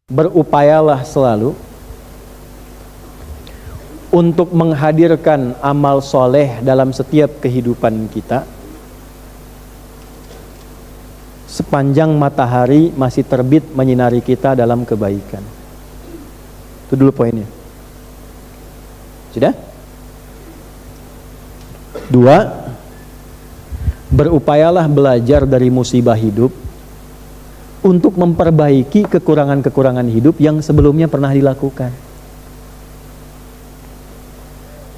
berupayalah selalu untuk menghadirkan amal soleh dalam setiap kehidupan kita sepanjang matahari masih terbit menyinari kita dalam kebaikan. Itu dulu poinnya. Sudah? 2, berupayalah belajar dari musibah hidup untuk memperbaiki kekurangan-kekurangan hidup yang sebelumnya pernah dilakukan.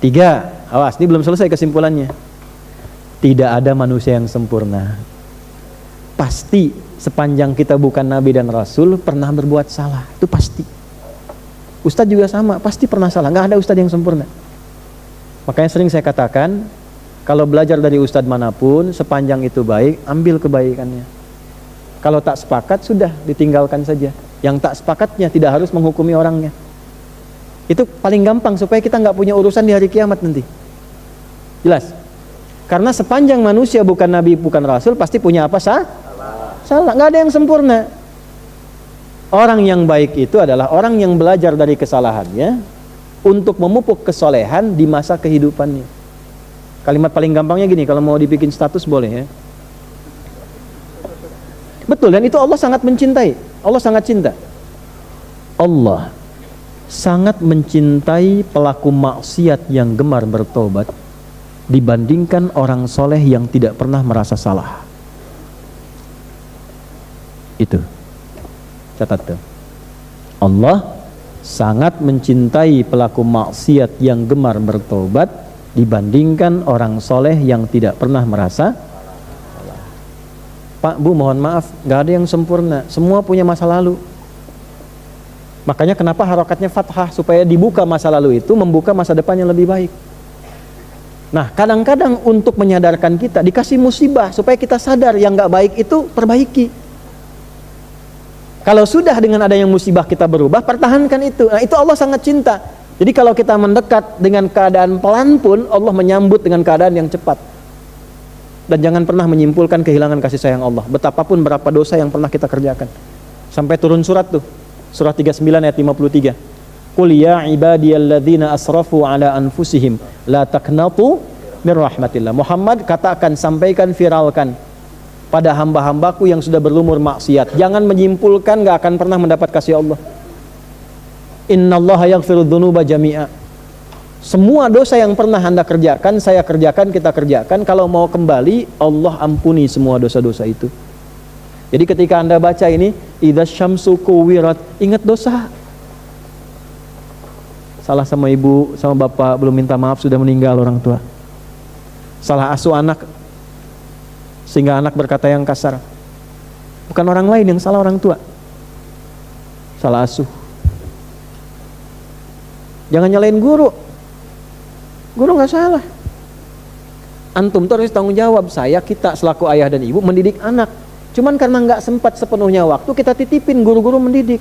3, awas, ini belum selesai kesimpulannya. Tidak ada manusia yang sempurna. Pasti sepanjang kita bukan nabi dan rasul pernah berbuat salah, itu pasti. Ustadz juga sama, pasti pernah salah, nggak ada ustadz yang sempurna. Makanya sering saya katakan, kalau belajar dari ustadz manapun, sepanjang itu baik, ambil kebaikannya. Kalau tak sepakat, sudah ditinggalkan saja. Yang tak sepakatnya tidak harus menghukumi orangnya. Itu paling gampang supaya kita nggak punya urusan di hari kiamat nanti. Jelas? Karena sepanjang manusia bukan nabi, bukan rasul, pasti punya apa? Salah. Nggak ada yang sempurna. Orang yang baik itu adalah orang yang belajar dari kesalahannya untuk memupuk kesolehan di masa kehidupannya. Kalimat paling gampangnya gini, kalau mau dibikin status boleh ya. Betul, dan itu Allah sangat mencintai. Allah sangat cinta. Allah sangat mencintai pelaku maksiat yang gemar bertobat dibandingkan orang soleh yang tidak pernah merasa salah. Itu, catat tuh. Allah sangat mencintai pelaku maksiat yang gemar bertobat dibandingkan orang soleh yang tidak pernah merasa salah. Pak, Bu, mohon maaf, nggak ada yang sempurna, semua punya masa lalu. Makanya kenapa harokatnya fathah, supaya dibuka masa lalu itu, membuka masa depan yang lebih baik. Nah, kadang-kadang untuk menyadarkan kita, dikasih musibah supaya kita sadar yang nggak baik itu perbaiki. Kalau sudah dengan adanya musibah kita berubah, pertahankan itu. Nah, itu Allah sangat cinta. Jadi kalau kita mendekat dengan keadaan pelan pun, Allah menyambut dengan keadaan yang cepat. Dan jangan pernah menyimpulkan kehilangan kasih sayang Allah, betapapun berapa dosa yang pernah kita kerjakan. Sampai turun surat tuh, surat 39 ayat 53. Qul ya ibadiyalladzina asrafu ala anfusihim la taqnatu mir rahmatillah. Muhammad, katakan, sampaikan, viralkan pada hamba-hambaku yang sudah berlumur maksiat, jangan menyimpulkan gak akan pernah mendapat kasih Allah. Innallaha yaghfiru dzunuba jami'a. Semua dosa yang pernah Anda kerjakan, saya kerjakan, kita kerjakan, kalau mau kembali, Allah ampuni semua dosa-dosa itu. Jadi ketika Anda baca ini, idza syamsu kuwirat, ingat dosa. Salah sama ibu, sama bapak, belum minta maaf, sudah meninggal orang tua. Salah asuh anak, sehingga anak berkata yang kasar. Bukan orang lain yang salah, orang tua. Salah asuh. Jangan nyalain guru. Guru nggak salah. Antum tuh harus tanggung jawab. Saya, kita selaku ayah dan ibu mendidik anak. Cuman karena nggak sempat sepenuhnya waktu, kita titipin guru-guru mendidik.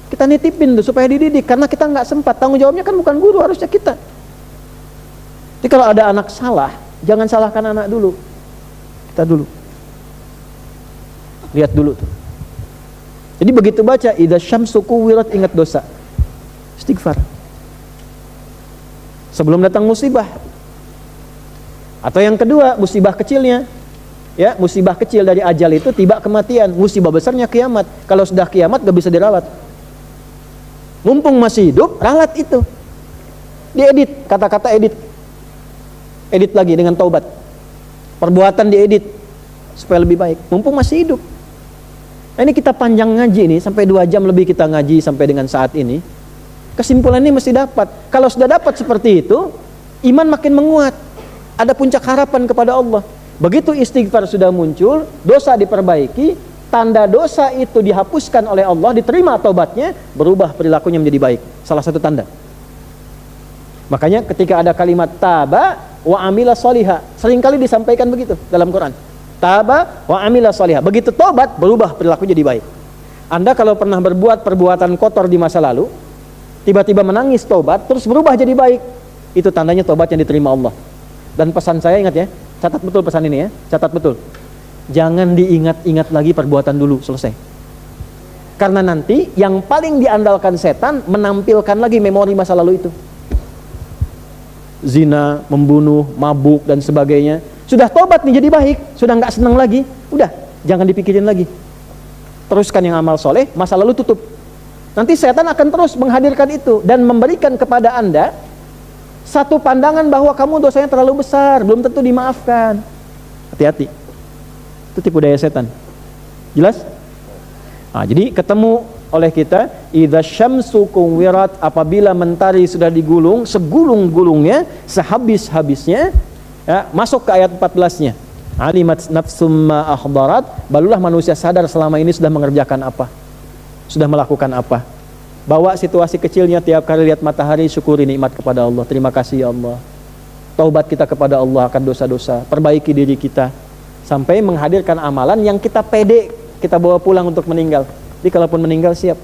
Kita nitipin tuh supaya dididik, karena kita nggak sempat. Tanggung jawabnya kan bukan guru, harusnya kita. Jadi kalau ada anak salah, jangan salahkan anak dulu. Kita dulu. Lihat dulu tuh. Jadi begitu baca idza syamsu kuwirat, ingat dosa. Istighfar. Sebelum datang musibah. Atau yang kedua, musibah kecilnya. Ya, musibah kecil dari ajal itu tiba kematian. Musibah besarnya kiamat. Kalau sudah kiamat gak bisa diralat. Mumpung masih hidup, ralat itu. Diedit, kata-kata edit. Edit lagi dengan taubat. Perbuatan diedit supaya lebih baik. Mumpung masih hidup. Nah, ini kita panjang ngaji nih, sampai 2 jam lebih kita ngaji sampai dengan saat ini. Kesimpulan ini mesti dapat. Kalau sudah dapat seperti itu, iman makin menguat. Ada puncak harapan kepada Allah. Begitu istighfar sudah muncul, dosa diperbaiki, tanda dosa itu dihapuskan oleh Allah, diterima taubatnya, berubah perilakunya menjadi baik. Salah satu tanda. Makanya ketika ada kalimat taba wa amila sholiha, seringkali disampaikan begitu dalam Quran. Taba wa amila sholiha. Begitu tobat, berubah perilaku jadi baik. Anda kalau pernah berbuat perbuatan kotor di masa lalu, tiba-tiba menangis tobat, terus berubah jadi baik, itu tandanya tobat yang diterima Allah. Dan pesan saya, ingat ya, catat betul pesan ini ya, catat betul. Jangan diingat-ingat lagi perbuatan dulu, selesai. Karena nanti yang paling diandalkan setan menampilkan lagi memori masa lalu itu. Zina, membunuh, mabuk dan sebagainya. Sudah tobat nih jadi baik, sudah nggak senang lagi, udah jangan dipikirin lagi. Teruskan yang amal soleh, masa lalu tutup. Nanti setan akan terus menghadirkan itu dan memberikan kepada Anda satu pandangan bahwa kamu dosanya terlalu besar, belum tentu dimaafkan. Hati-hati. Itu tipu daya setan. Jelas? Nah, jadi ketemu oleh kita, idza syamsu kuwirat, apabila mentari sudah digulung segulung-gulungnya, sehabis-habisnya, ya, masuk ke ayat 14-nya. Alimat nafsum ma ahdarat, barulah manusia sadar selama ini sudah mengerjakan apa, sudah melakukan apa. Bawa situasi kecilnya, tiap kali lihat matahari syukuri nikmat kepada Allah, terima kasih ya Allah. Taubat kita kepada Allah akan dosa-dosa, perbaiki diri kita sampai menghadirkan amalan yang kita pede kita bawa pulang untuk meninggal. Jadi kalaupun meninggal siap.